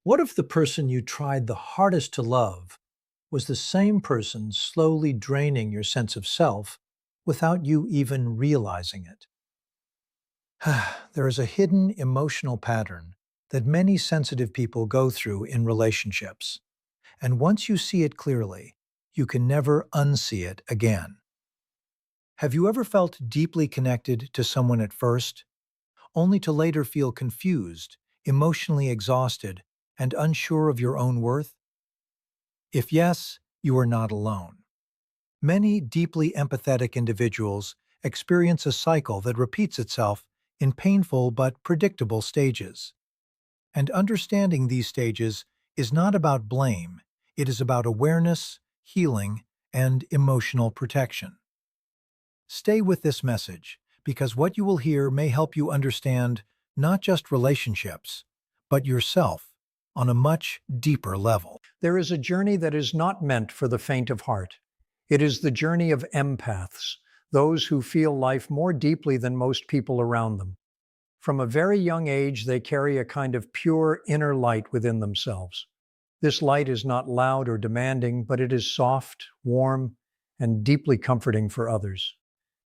What if the person you tried the hardest to love was the same person slowly draining your sense of self without you even realizing it? There is a hidden emotional pattern that many sensitive people go through in relationships, and once you see it clearly, you can never unsee it again. Have you ever felt deeply connected to someone at first, only to later feel confused, emotionally exhausted, and unsure of your own worth? If yes, you are not alone. Many deeply empathetic individuals experience a cycle that repeats itself in painful but predictable stages. And understanding these stages is not about blame, it is about awareness, healing, and emotional protection. Stay with this message, because what you will hear may help you understand not just relationships, but yourself on a much deeper level. There is a journey that is not meant for the faint of heart. It is the journey of empaths, those who feel life more deeply than most people around them. From a very young age, they carry a kind of pure inner light within themselves. This light is not loud or demanding, but it is soft, warm, and deeply comforting for others.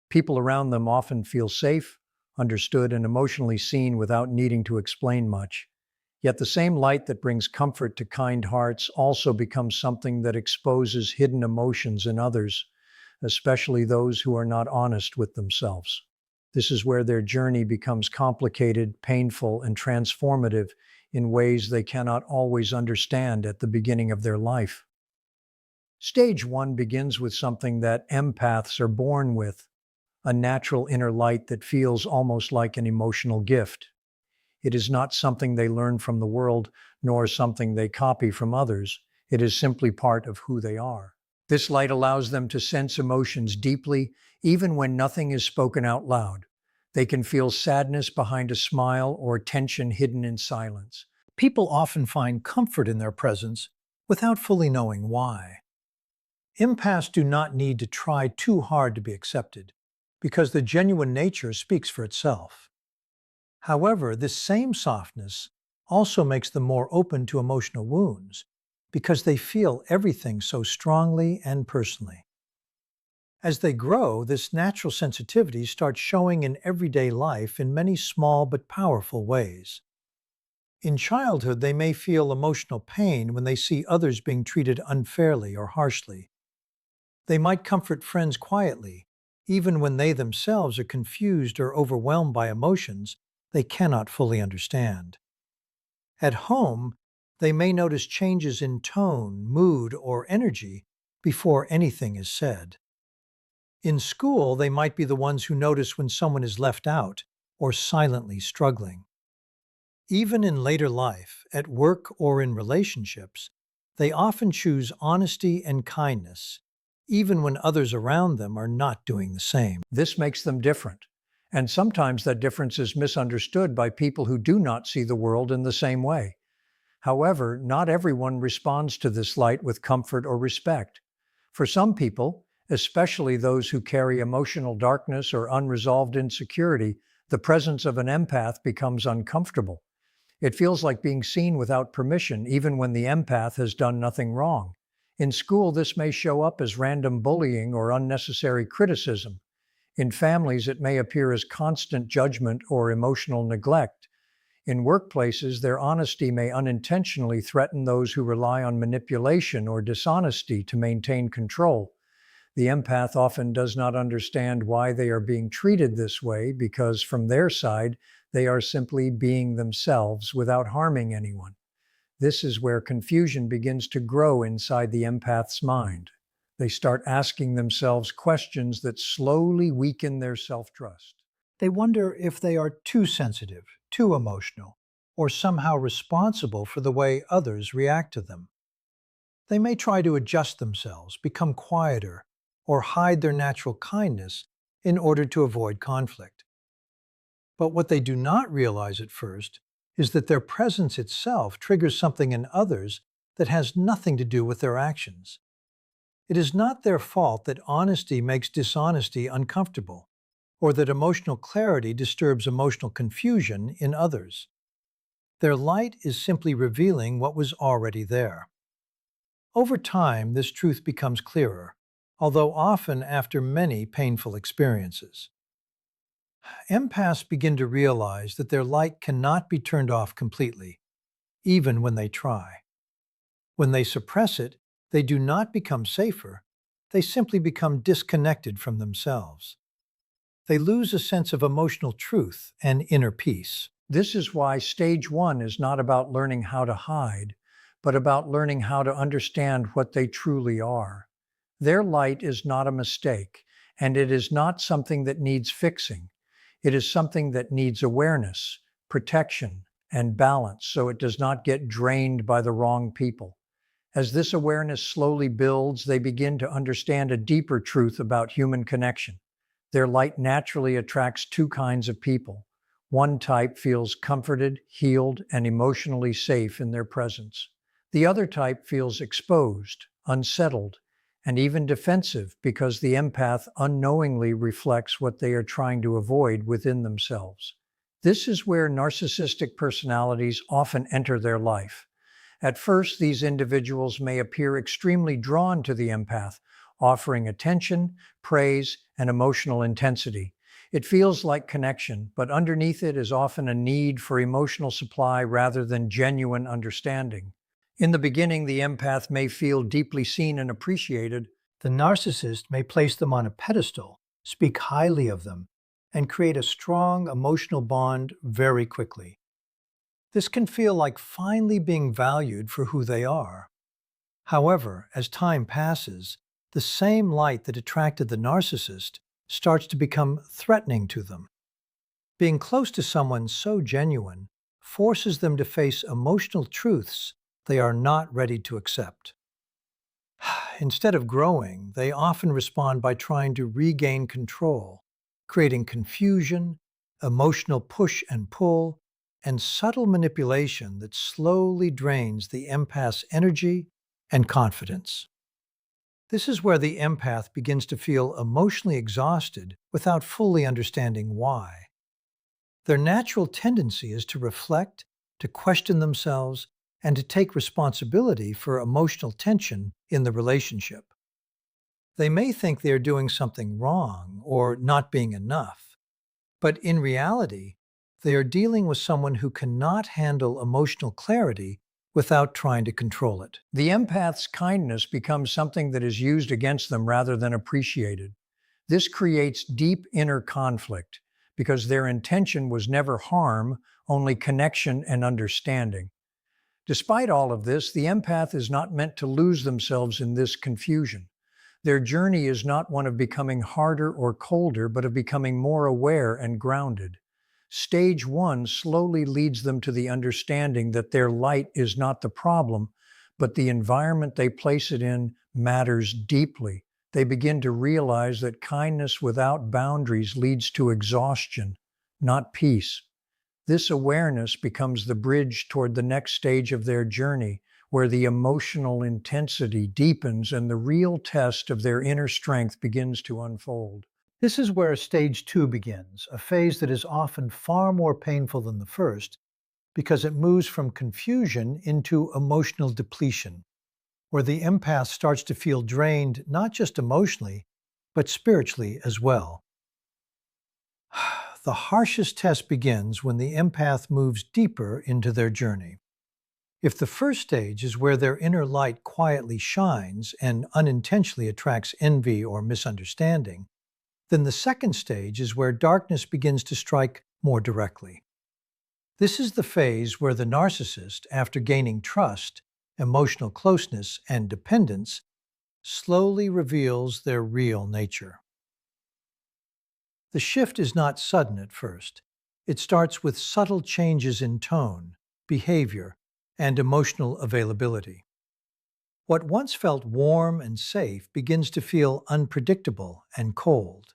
People around them often feel safe, understood, and emotionally seen without needing to explain much. Yet the same light that brings comfort to kind hearts also becomes something that exposes hidden emotions in others, especially those who are not honest with themselves. This is where their journey becomes complicated, painful, and transformative in ways they cannot always understand at the beginning of their life. Stage one begins with something that empaths are born with, a natural inner light that feels almost like an emotional gift. It is not something they learn from the world, nor something they copy from others. It is simply part of who they are. This light allows them to sense emotions deeply, even when nothing is spoken out loud. They can feel sadness behind a smile or tension hidden in silence. People often find comfort in their presence without fully knowing why. Empaths do not need to try too hard to be accepted, because the genuine nature speaks for itself. However, this same softness also makes them more open to emotional wounds, because they feel everything so strongly and personally. As they grow, this natural sensitivity starts showing in everyday life in many small but powerful ways. In childhood, they may feel emotional pain when they see others being treated unfairly or harshly. They might comfort friends quietly, even when they themselves are confused or overwhelmed by emotions they cannot fully understand. At home, they may notice changes in tone, mood, or energy before anything is said. In school, they might be the ones who notice when someone is left out or silently struggling. Even in later life, at work or in relationships, they often choose honesty and kindness, even when others around them are not doing the same. This makes them different, and sometimes that difference is misunderstood by people who do not see the world in the same way. However, not everyone responds to this light with comfort or respect. For some people, especially those who carry emotional darkness or unresolved insecurity, the presence of an empath becomes uncomfortable. It feels like being seen without permission, even when the empath has done nothing wrong. In school, this may show up as random bullying or unnecessary criticism. In families, it may appear as constant judgment or emotional neglect. In workplaces, their honesty may unintentionally threaten those who rely on manipulation or dishonesty to maintain control. The empath often does not understand why they are being treated this way because, from their side, they are simply being themselves without harming anyone. This is where confusion begins to grow inside the empath's mind. They start asking themselves questions that slowly weaken their self-trust. They wonder if they are too sensitive, too emotional, or somehow responsible for the way others react to them. They may try to adjust themselves, become quieter, or hide their natural kindness in order to avoid conflict. But what they do not realize at first is that their presence itself triggers something in others that has nothing to do with their actions. It is not their fault that honesty makes dishonesty uncomfortable, or that emotional clarity disturbs emotional confusion in others. Their light is simply revealing what was already there. Over time, this truth becomes clearer, although often after many painful experiences. Empaths begin to realize that their light cannot be turned off completely, even when they try. When they suppress it, they do not become safer, they simply become disconnected from themselves. They lose a sense of emotional truth and inner peace. This is why stage one is not about learning how to hide, but about learning how to understand what they truly are. Their light is not a mistake, and it is not something that needs fixing. It is something that needs awareness, protection, and balance so it does not get drained by the wrong people. As this awareness slowly builds, they begin to understand a deeper truth about human connection. Their light naturally attracts two kinds of people. One type feels comforted, healed, and emotionally safe in their presence. The other type feels exposed, unsettled, and even defensive because the empath unknowingly reflects what they are trying to avoid within themselves. This is where narcissistic personalities often enter their life. At first, these individuals may appear extremely drawn to the empath, offering attention, praise, and emotional intensity. It feels like connection, but underneath it is often a need for emotional supply rather than genuine understanding. In the beginning, the empath may feel deeply seen and appreciated. The narcissist may place them on a pedestal, speak highly of them, and create a strong emotional bond very quickly. This can feel like finally being valued for who they are. However, as time passes, the same light that attracted the narcissist starts to become threatening to them. Being close to someone so genuine forces them to face emotional truths they are not ready to accept. Instead of growing, they often respond by trying to regain control, creating confusion, emotional push and pull, and subtle manipulation that slowly drains the empath's energy and confidence. This is where the empath begins to feel emotionally exhausted without fully understanding why. Their natural tendency is to reflect, to question themselves, and to take responsibility for emotional tension in the relationship. They may think they are doing something wrong or not being enough, but in reality, they are dealing with someone who cannot handle emotional clarity without trying to control it. The empath's kindness becomes something that is used against them rather than appreciated. This creates deep inner conflict because their intention was never harm, only connection and understanding. Despite all of this, the empath is not meant to lose themselves in this confusion. Their journey is not one of becoming harder or colder, but of becoming more aware and grounded. Stage one slowly leads them to the understanding that their light is not the problem, but the environment they place it in matters deeply. They begin to realize that kindness without boundaries leads to exhaustion, not peace. This awareness becomes the bridge toward the next stage of their journey, where the emotional intensity deepens and the real test of their inner strength begins to unfold. This is where stage two begins, a phase that is often far more painful than the first because it moves from confusion into emotional depletion, where the empath starts to feel drained not just emotionally, but spiritually as well. The harshest test begins when the empath moves deeper into their journey. If the first stage is where their inner light quietly shines and unintentionally attracts envy or misunderstanding, then the second stage is where darkness begins to strike more directly. This is the phase where the narcissist, after gaining trust, emotional closeness, and dependence, slowly reveals their real nature. The shift is not sudden at first. It starts with subtle changes in tone, behavior, and emotional availability. What once felt warm and safe begins to feel unpredictable and cold.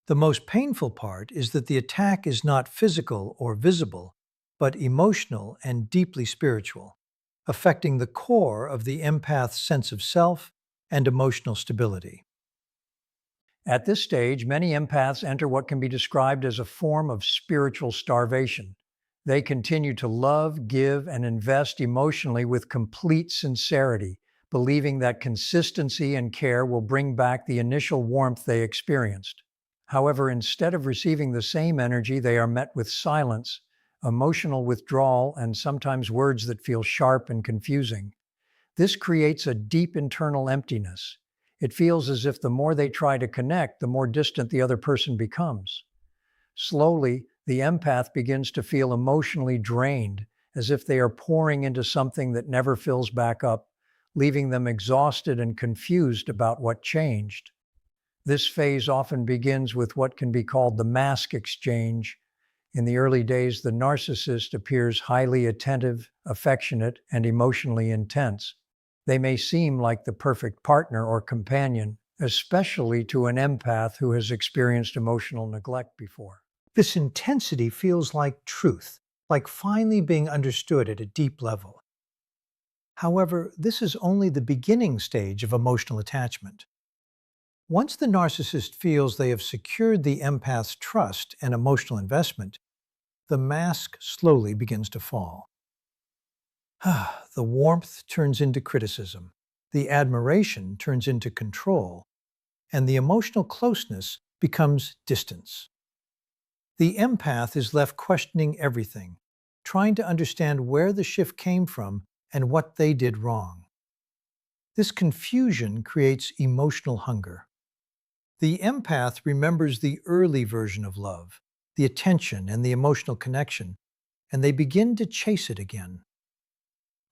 The most painful part is that the attack is not physical or visible, but emotional and deeply spiritual, affecting the core of the empath's sense of self and emotional stability. At this stage, many empaths enter what can be described as a form of spiritual starvation. They continue to love, give, and invest emotionally with complete sincerity, believing that consistency and care will bring back the initial warmth they experienced. However, instead of receiving the same energy, they are met with silence, emotional withdrawal, and sometimes words that feel sharp and confusing. This creates a deep internal emptiness. It feels as if the more they try to connect, the more distant the other person becomes. Slowly, the empath begins to feel emotionally drained, as if they are pouring into something that never fills back up, leaving them exhausted and confused about what changed. This phase often begins with what can be called the mask exchange. In the early days, the narcissist appears highly attentive, affectionate, and emotionally intense. They may seem like the perfect partner or companion, especially to an empath who has experienced emotional neglect before. This intensity feels like truth, like finally being understood at a deep level. However, this is only the beginning stage of emotional attachment. Once the narcissist feels they have secured the empath's trust and emotional investment, the mask slowly begins to fall. The warmth turns into criticism, the admiration turns into control, and the emotional closeness becomes distance. The empath is left questioning everything, trying to understand where the shift came from and what they did wrong. This confusion creates emotional hunger. The empath remembers the early version of love, the attention and the emotional connection, and they begin to chase it again.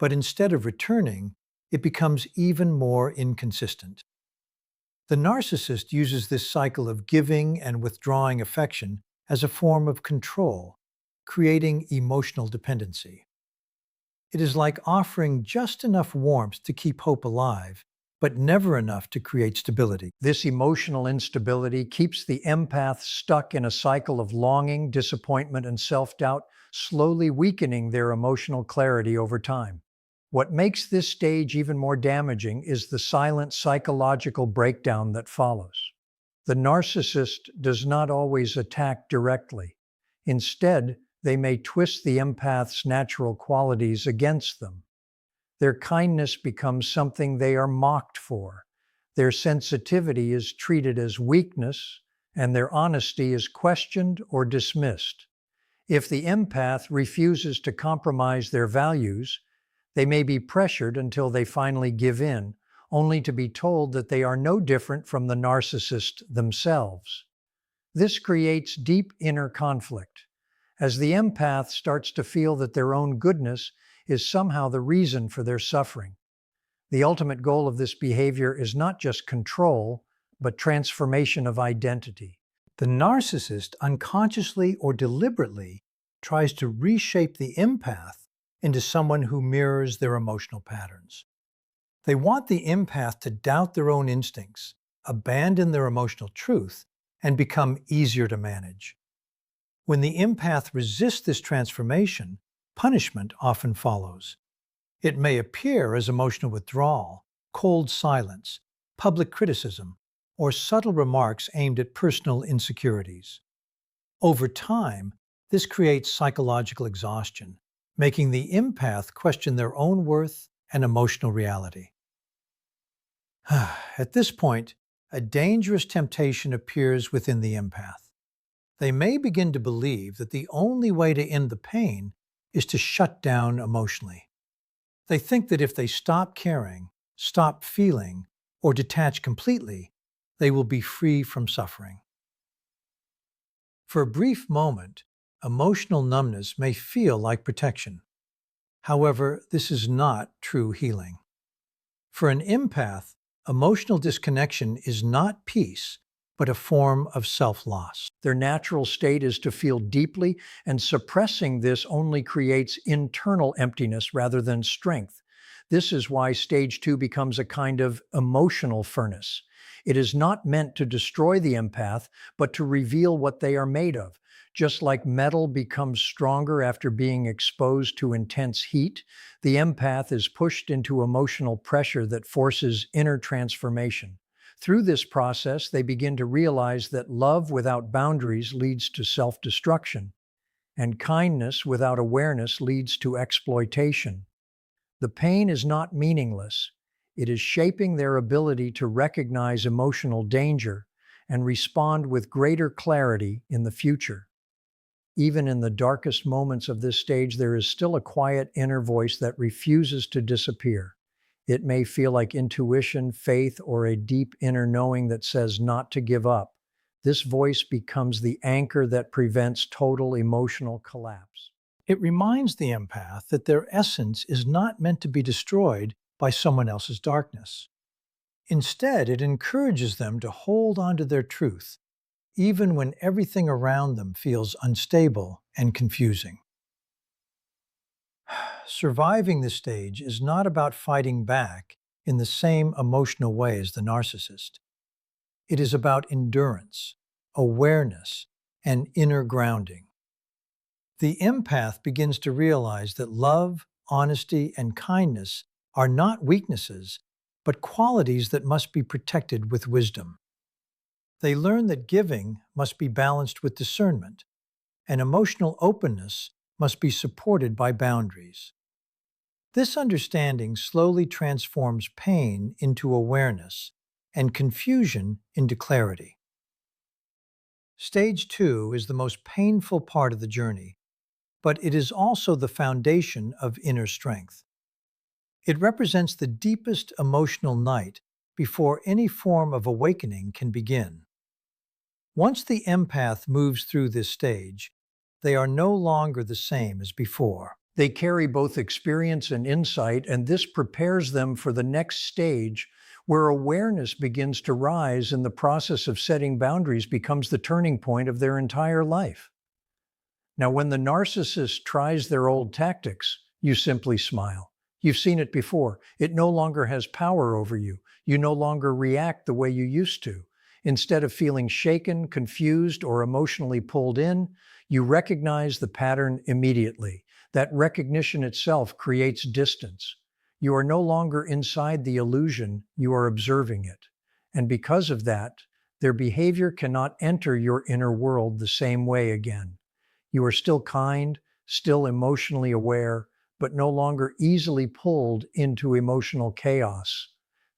But instead of returning, it becomes even more inconsistent. The narcissist uses this cycle of giving and withdrawing affection as a form of control, creating emotional dependency. It is like offering just enough warmth to keep hope alive, but never enough to create stability. This emotional instability keeps the empath stuck in a cycle of longing, disappointment, and self-doubt, slowly weakening their emotional clarity over time. What makes this stage even more damaging is the silent psychological breakdown that follows. The narcissist does not always attack directly. Instead, they may twist the empath's natural qualities against them. Their kindness becomes something they are mocked for. Their sensitivity is treated as weakness, and their honesty is questioned or dismissed. If the empath refuses to compromise their values, they may be pressured until they finally give in, only to be told that they are no different from the narcissist themselves. This creates deep inner conflict, as the empath starts to feel that their own goodness is somehow the reason for their suffering. The ultimate goal of this behavior is not just control, but transformation of identity. The narcissist unconsciously or deliberately tries to reshape the empath into someone who mirrors their emotional patterns. They want the empath to doubt their own instincts, abandon their emotional truth, and become easier to manage. When the empath resists this transformation, punishment often follows. It may appear as emotional withdrawal, cold silence, public criticism, or subtle remarks aimed at personal insecurities. Over time, this creates psychological exhaustion, making the empath question their own worth and emotional reality. At this point, a dangerous temptation appears within the empath. They may begin to believe that the only way to end the pain is to shut down emotionally. They think that if they stop caring, stop feeling, or detach completely, they will be free from suffering. For a brief moment, emotional numbness may feel like protection. However, this is not true healing. For an empath, emotional disconnection is not peace, but a form of self-loss. Their natural state is to feel deeply, and suppressing this only creates internal emptiness rather than strength. This is why stage 2 becomes a kind of emotional furnace. It is not meant to destroy the empath, but to reveal what they are made of. Just like metal becomes stronger after being exposed to intense heat, the empath is pushed into emotional pressure that forces inner transformation. Through this process, they begin to realize that love without boundaries leads to self-destruction. And kindness without awareness leads to exploitation. The pain is not meaningless. It is shaping their ability to recognize emotional danger and respond with greater clarity in the future. Even in the darkest moments of this stage, there is still a quiet inner voice that refuses to disappear. It may feel like intuition, faith, or a deep inner knowing that says not to give up. This voice becomes the anchor that prevents total emotional collapse. It reminds the empath that their essence is not meant to be destroyed by someone else's darkness. Instead, it encourages them to hold on to their truth, even when everything around them feels unstable and confusing. Surviving this stage is not about fighting back in the same emotional way as the narcissist. It is about endurance, awareness, and inner grounding. The empath begins to realize that love, honesty, and kindness are not weaknesses, but qualities that must be protected with wisdom. They learn that giving must be balanced with discernment, and emotional openness must be supported by boundaries. This understanding slowly transforms pain into awareness and confusion into clarity. Stage 2 is the most painful part of the journey, but it is also the foundation of inner strength. It represents the deepest emotional night before any form of awakening can begin. Once the empath moves through this stage, they are no longer the same as before. They carry both experience and insight, and this prepares them for the next stage where awareness begins to rise and the process of setting boundaries becomes the turning point of their entire life. Now, when the narcissist tries their old tactics, you simply smile. You've seen it before. It no longer has power over you. You no longer react the way you used to. Instead of feeling shaken, confused, or emotionally pulled in, you recognize the pattern immediately. That recognition itself creates distance. You are no longer inside the illusion, you are observing it. And because of that, their behavior cannot enter your inner world the same way again. You are still kind, still emotionally aware, but no longer easily pulled into emotional chaos.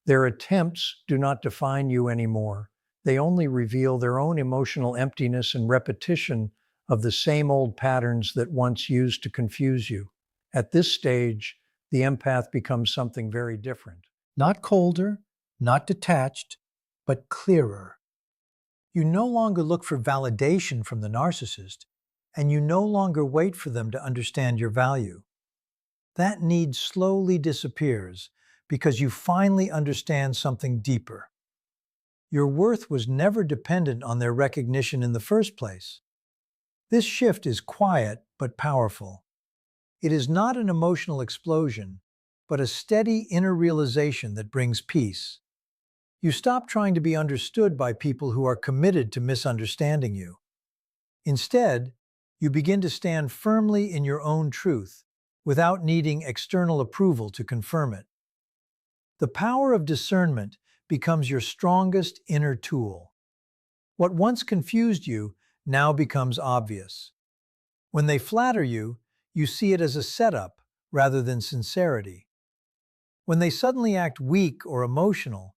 Their attempts do not define you anymore. They only reveal their own emotional emptiness and repetition of the same old patterns that once used to confuse you. At this stage, the empath becomes something very different. Not colder, not detached, but clearer. You no longer look for validation from the narcissist, and you no longer wait for them to understand your value. That need slowly disappears because you finally understand something deeper. Your worth was never dependent on their recognition in the first place. This shift is quiet but powerful. It is not an emotional explosion, but a steady inner realization that brings peace. You stop trying to be understood by people who are committed to misunderstanding you. Instead, you begin to stand firmly in your own truth without needing external approval to confirm it. The power of discernment becomes your strongest inner tool. What once confused you now becomes obvious. When they flatter you, you see it as a setup rather than sincerity. When they suddenly act weak or emotional,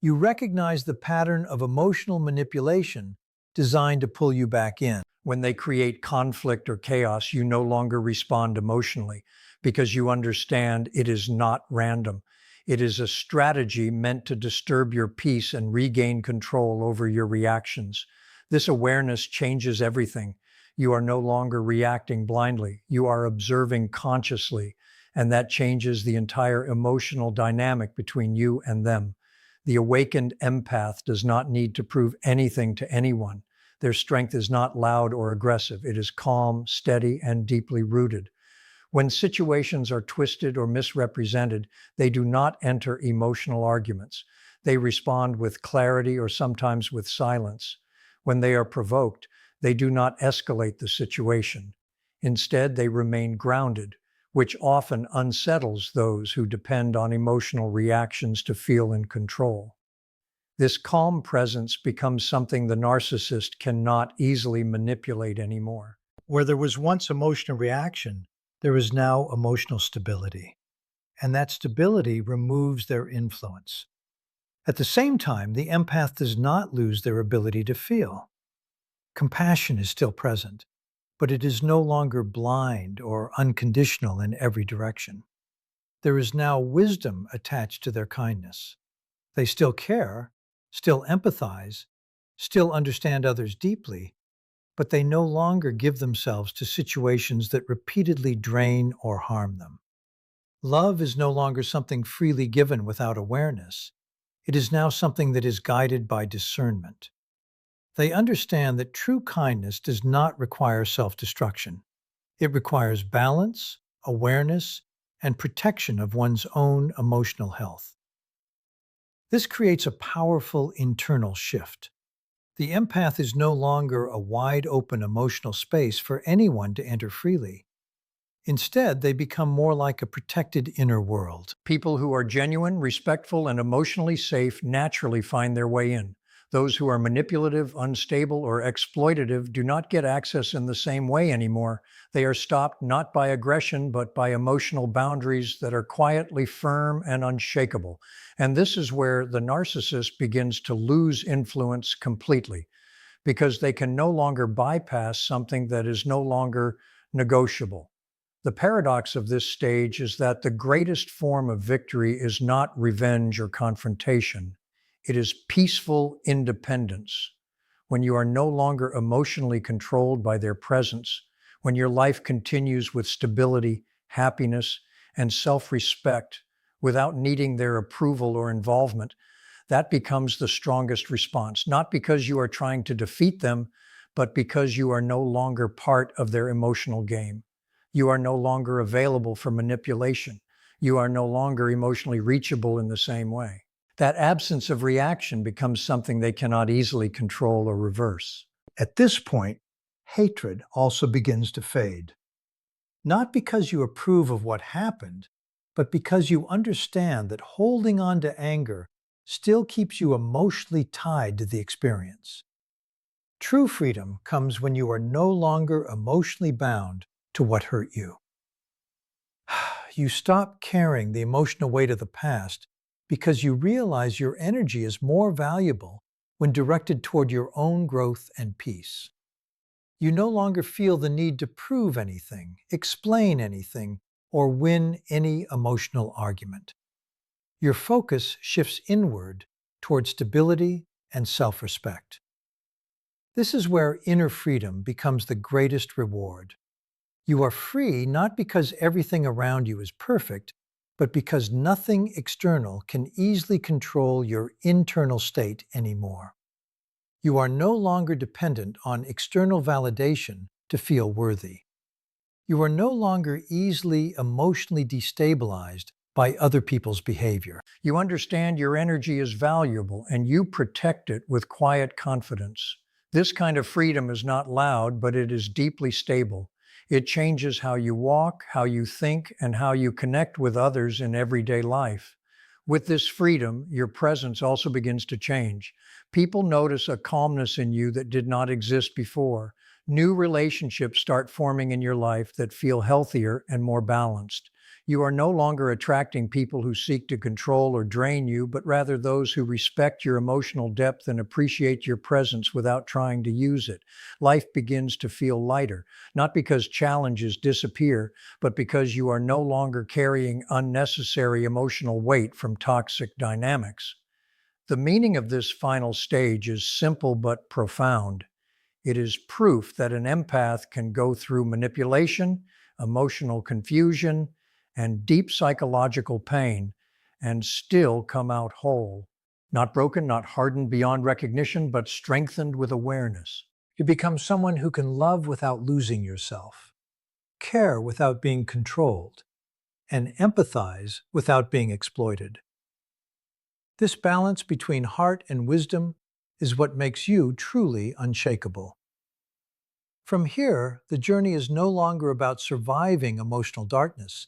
you recognize the pattern of emotional manipulation designed to pull you back in. When they create conflict or chaos, you no longer respond emotionally because you understand it is not random. It is a strategy meant to disturb your peace and regain control over your reactions. This awareness changes everything. You are no longer reacting blindly. You are observing consciously, and that changes the entire emotional dynamic between you and them. The awakened empath does not need to prove anything to anyone. Their strength is not loud or aggressive. It is calm, steady, and deeply rooted. When situations are twisted or misrepresented, they do not enter emotional arguments. They respond with clarity or sometimes with silence. When they are provoked, they do not escalate the situation. Instead, they remain grounded, which often unsettles those who depend on emotional reactions to feel in control. This calm presence becomes something the narcissist cannot easily manipulate anymore. Where there was once emotional reaction, there is now emotional stability. And that stability removes their influence. At the same time, the empath does not lose their ability to feel. Compassion is still present, but it is no longer blind or unconditional in every direction. There is now wisdom attached to their kindness. They still care, still empathize, still understand others deeply, but they no longer give themselves to situations that repeatedly drain or harm them. Love is no longer something freely given without awareness. It is now something that is guided by discernment. They understand that true kindness does not require self-destruction. It requires balance, awareness, and protection of one's own emotional health. This creates a powerful internal shift. The empath is no longer a wide open emotional space for anyone to enter freely. Instead, they become more like a protected inner world. People who are genuine, respectful, and emotionally safe naturally find their way in. Those who are manipulative, unstable, or exploitative do not get access in the same way anymore. They are stopped not by aggression, but by emotional boundaries that are quietly firm and unshakable. And this is where the narcissist begins to lose influence completely, because they can no longer bypass something that is no longer negotiable. The paradox of this stage is that the greatest form of victory is not revenge or confrontation. It is peaceful independence. When you are no longer emotionally controlled by their presence, when your life continues with stability, happiness, and self-respect without needing their approval or involvement, that becomes the strongest response, not because you are trying to defeat them, but because you are no longer part of their emotional game. You are no longer available for manipulation. You are no longer emotionally reachable in the same way. That absence of reaction becomes something they cannot easily control or reverse. At this point, hatred also begins to fade. Not because you approve of what happened, but because you understand that holding on to anger still keeps you emotionally tied to the experience. True freedom comes when you are no longer emotionally bound to what hurt you. You stop carrying the emotional weight of the past because you realize your energy is more valuable when directed toward your own growth and peace. You no longer feel the need to prove anything, explain anything, or win any emotional argument. Your focus shifts inward toward stability and self-respect. This is where inner freedom becomes the greatest reward. You are free not because everything around you is perfect, but because nothing external can easily control your internal state anymore. You are no longer dependent on external validation to feel worthy. You are no longer easily emotionally destabilized by other people's behavior. You understand your energy is valuable and you protect it with quiet confidence. This kind of freedom is not loud, but it is deeply stable. It changes how you walk, how you think, and how you connect with others in everyday life. With this freedom, your presence also begins to change. People notice a calmness in you that did not exist before. New relationships start forming in your life that feel healthier and more balanced. You are no longer attracting people who seek to control or drain you, but rather those who respect your emotional depth and appreciate your presence without trying to use it. Life begins to feel lighter, not because challenges disappear, but because you are no longer carrying unnecessary emotional weight from toxic dynamics. The meaning of this final stage is simple but profound. It is proof that an empath can go through manipulation, emotional confusion, and deep psychological pain and still come out whole. Not broken, not hardened beyond recognition, but strengthened with awareness. You become someone who can love without losing yourself, care without being controlled, and empathize without being exploited. This balance between heart and wisdom is what makes you truly unshakable. From here, the journey is no longer about surviving emotional darkness.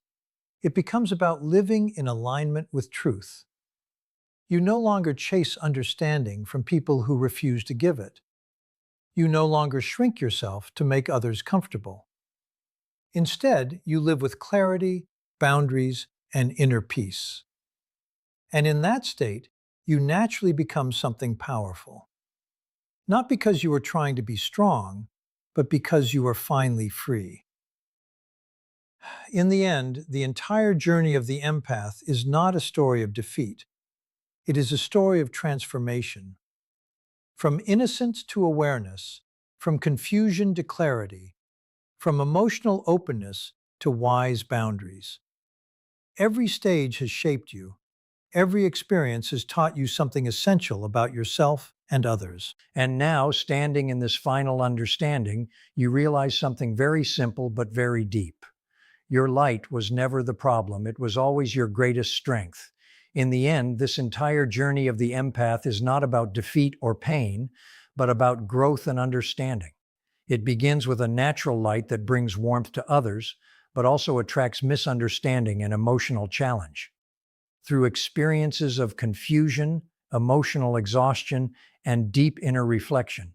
It becomes about living in alignment with truth. You no longer chase understanding from people who refuse to give it. You no longer shrink yourself to make others comfortable. Instead, you live with clarity, boundaries, and inner peace. And in that state, you naturally become something powerful. Not because you are trying to be strong, but because you are finally free. In the end, the entire journey of the empath is not a story of defeat. It is a story of transformation. From innocence to awareness, from confusion to clarity, from emotional openness to wise boundaries. Every stage has shaped you. Every experience has taught you something essential about yourself and others. And now, standing in this final understanding, you realize something very simple but very deep. Your light was never the problem, it was always your greatest strength. In the end, this entire journey of the empath is not about defeat or pain, but about growth and understanding. It begins with a natural light that brings warmth to others, but also attracts misunderstanding and emotional challenge. Through experiences of confusion, emotional exhaustion, and deep inner reflection,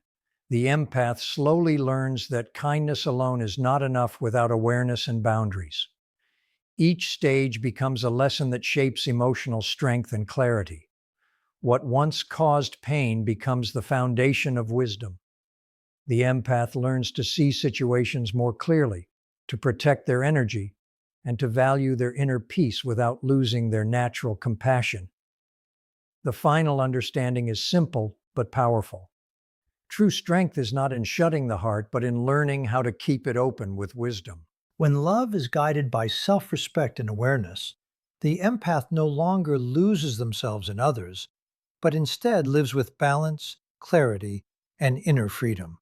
the empath slowly learns that kindness alone is not enough without awareness and boundaries. Each stage becomes a lesson that shapes emotional strength and clarity. What once caused pain becomes the foundation of wisdom. The empath learns to see situations more clearly, to protect their energy, and to value their inner peace without losing their natural compassion. The final understanding is simple but powerful. True strength is not in shutting the heart, but in learning how to keep it open with wisdom. When love is guided by self-respect and awareness, the empath no longer loses themselves in others, but instead lives with balance, clarity, and inner freedom.